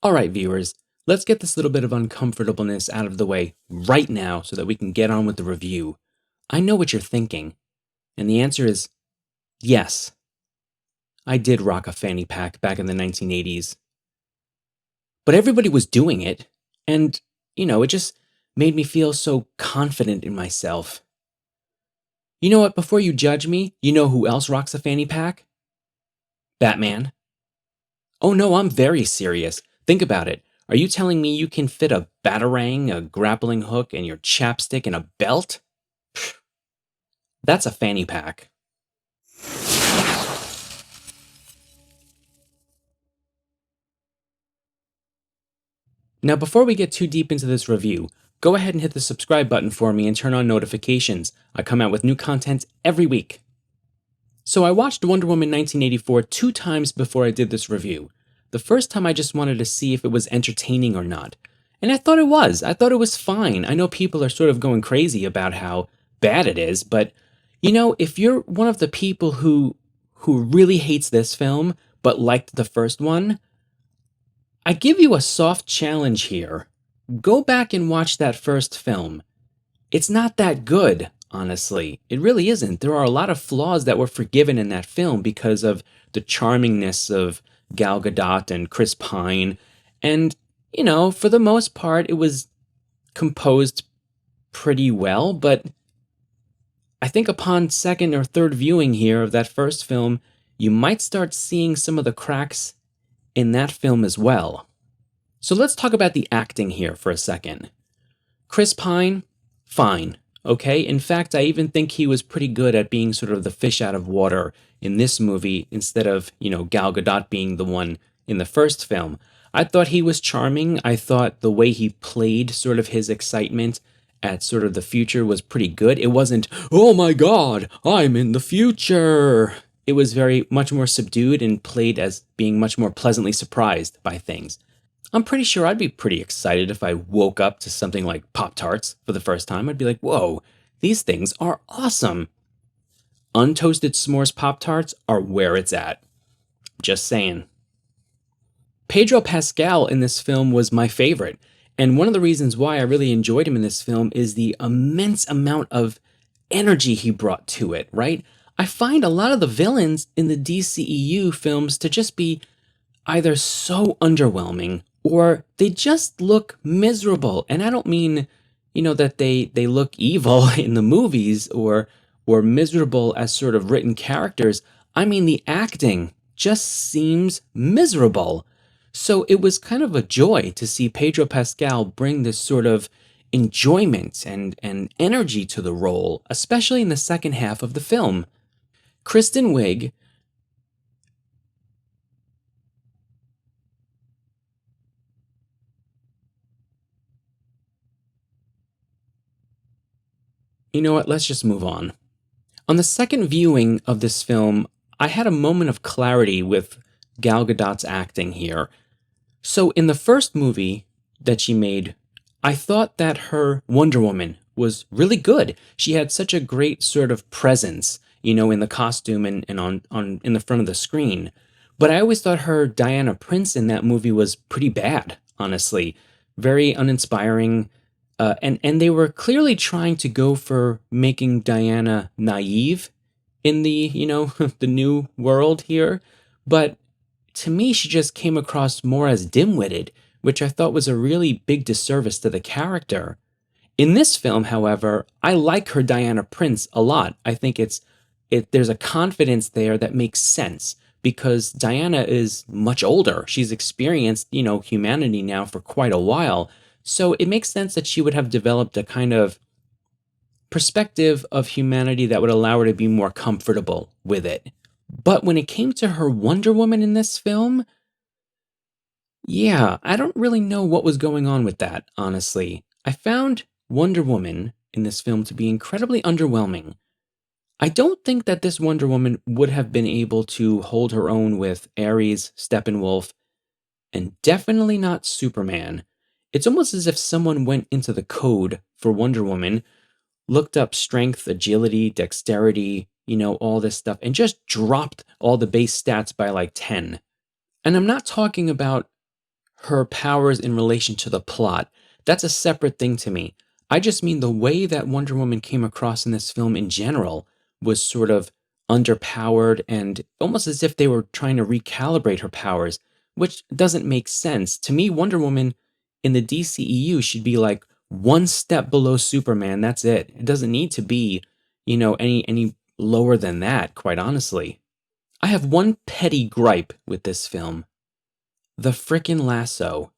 All right, viewers, let's get this little bit of uncomfortableness out of the way right now so that we can get on with the review. I know what you're thinking, and the answer is yes. I did rock a fanny pack back in the 1980s, but everybody was doing it, and, it just made me feel so confident in myself. You know what? Before you judge me, you know who else rocks a fanny pack? Batman. Oh no, I'm very serious. Think about it. Are you telling me you can fit a batarang, a grappling hook, and your chapstick in a belt? That's a fanny pack. Now, before we get too deep into this review, go ahead and hit the subscribe button for me and turn on notifications. I come out with new content every week. So I watched Wonder Woman 1984 two times before I did this review. The first time I just wanted to see if it was entertaining or not. And I thought it was. I thought it was fine. I know people are sort of going crazy about how bad it is, but if you're one of the people who really hates this film but liked the first one, I give you a soft challenge here. Go back and watch that first film. It's not that good, honestly. It really isn't. There are a lot of flaws that were forgiven in that film because of the charmingness of Gal Gadot and Chris Pine. And, for the most part, it was composed pretty well, but I think upon second or third viewing here of that first film, you might start seeing some of the cracks in that film as well. So let's talk about the acting here for a second. Chris Pine, fine, okay? In fact, I even think he was pretty good at being sort of the fish out of water in this movie instead of, Gal Gadot being the one in the first film. I thought he was charming. I thought the way he played sort of his excitement at sort of the future was pretty good. It wasn't, oh my God, I'm in the future. It was very much more subdued and played as being much more pleasantly surprised by things. I'm pretty sure I'd be pretty excited if I woke up to something like Pop-Tarts for the first time. I'd be like, whoa, these things are awesome. Untoasted s'mores Pop-Tarts are where it's at. Just saying. Pedro Pascal in this film was my favorite. And one of the reasons why I really enjoyed him in this film is the immense amount of energy he brought to it, right? I find a lot of the villains in the DCEU films to just be either so underwhelming or they just look miserable. And I don't mean, that they look evil in the movies or miserable as sort of written characters. I mean the acting just seems miserable. So it was kind of a joy to see Pedro Pascal bring this sort of enjoyment and energy to the role, especially in the second half of the film. Kristen Wiig, you know what, let's just move on. On the second viewing of this film, I had a moment of clarity with Gal Gadot's acting here. So in the first movie that she made, I thought that her Wonder Woman was really good. She had such a great sort of presence, in the costume and on in the front of the screen. But I always thought her Diana Prince in that movie was pretty bad, honestly. Very uninspiring. And they were clearly trying to go for making Diana naive in the, the new world here. But to me, she just came across more as dim-witted, which I thought was a really big disservice to the character. In this film, however, I like her Diana Prince a lot. I think there's a confidence there that makes sense because Diana is much older. She's experienced, humanity now for quite a while. So it makes sense that she would have developed a kind of perspective of humanity that would allow her to be more comfortable with it. But when it came to her Wonder Woman in this film, yeah, I don't really know what was going on with that, honestly. I found Wonder Woman in this film to be incredibly underwhelming. I don't think that this Wonder Woman would have been able to hold her own with Ares, Steppenwolf, and definitely not Superman. It's almost as if someone went into the code for Wonder Woman, looked up strength, agility, dexterity, all this stuff, and just dropped all the base stats by like 10. And I'm not talking about her powers in relation to the plot. That's a separate thing to me. I just mean the way that Wonder Woman came across in this film in general was sort of underpowered and almost as if they were trying to recalibrate her powers, which doesn't make sense. To me, Wonder Woman in the DCEU should be like one step below Superman. That's it. It doesn't need to be, any lower than that, quite honestly. I have one petty gripe with this film. The frickin' lasso.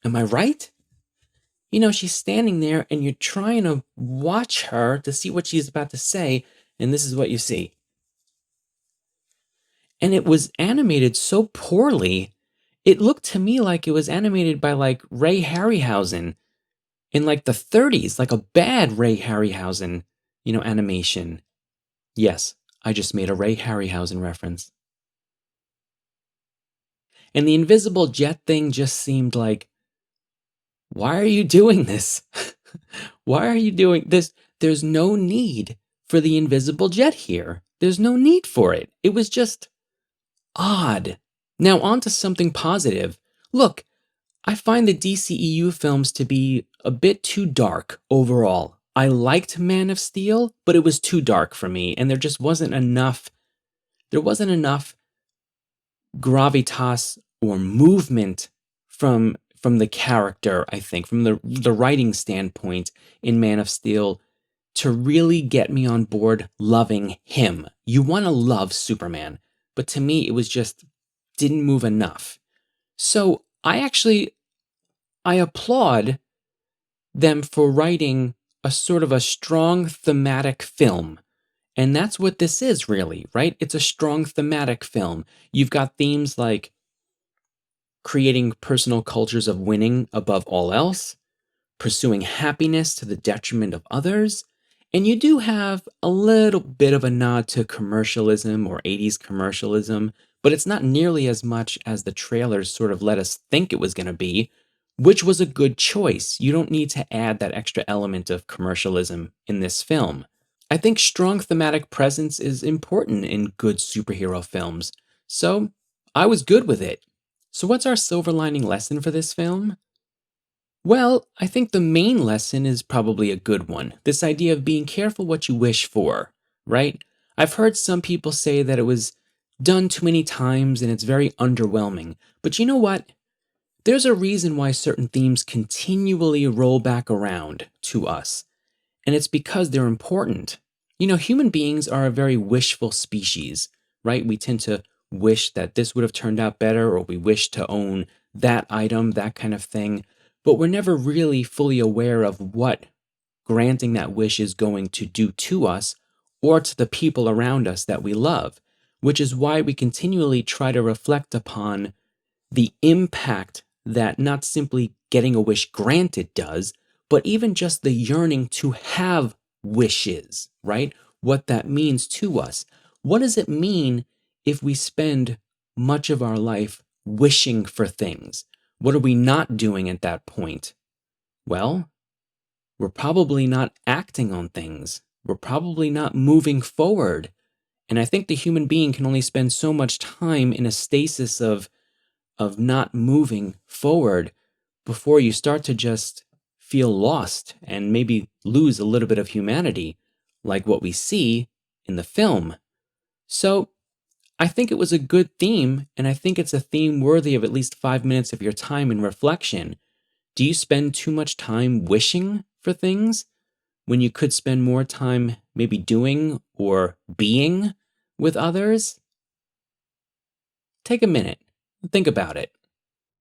Am I right? She's standing there and you're trying to watch her to see what she's about to say, and this is what you see. And it was animated so poorly, it looked to me like it was animated by like Ray Harryhausen in like the 30s, like a bad Ray Harryhausen, animation. Yes, I just made a Ray Harryhausen reference. And the invisible jet thing just seemed like, why are you doing this? Why are you doing this? There's no need for the invisible jet here. There's no need for it. It was just odd. Now, on to something positive. Look, I find the DCEU films to be a bit too dark overall. I liked Man of Steel, but it was too dark for me, and there just wasn't enough. There wasn't enough gravitas or movement from the character, I think, from the writing standpoint in Man of Steel to really get me on board loving him. You want to love Superman, but to me it was just didn't move enough. So I applaud them for writing a sort of a strong thematic film. And that's what this is really, right? It's a strong thematic film. You've got themes like creating personal cultures of winning above all else, pursuing happiness to the detriment of others, and you do have a little bit of a nod to commercialism or 80s commercialism, but it's not nearly as much as the trailers sort of let us think it was going to be, which was a good choice. You don't need to add that extra element of commercialism in this film. I think strong thematic presence is important in good superhero films, so I was good with it. So what's our silver lining lesson for this film? Well, I think the main lesson is probably a good one. This idea of being careful what you wish for, right? I've heard some people say that it was done too many times and it's very underwhelming. But you know what? There's a reason why certain themes continually roll back around to us, and it's because they're important. Human beings are a very wishful species, right? We tend to wish that this would have turned out better, or we wish to own that item, that kind of thing. But we're never really fully aware of what granting that wish is going to do to us or to the people around us that we love, which is why we continually try to reflect upon the impact that not simply getting a wish granted does, but even just the yearning to have wishes, right? What that means to us. What does it mean if we spend much of our life wishing for things? What are we not doing at that point? Well, we're probably not acting on things. We're probably not moving forward. And I think the human being can only spend so much time in a stasis of not moving forward before you start to just feel lost and maybe lose a little bit of humanity, like what we see in the film. So I think it was a good theme, and I think it's a theme worthy of at least 5 minutes of your time in reflection. Do you spend too much time wishing for things when you could spend more time maybe doing or being with others? Take a minute and think about it.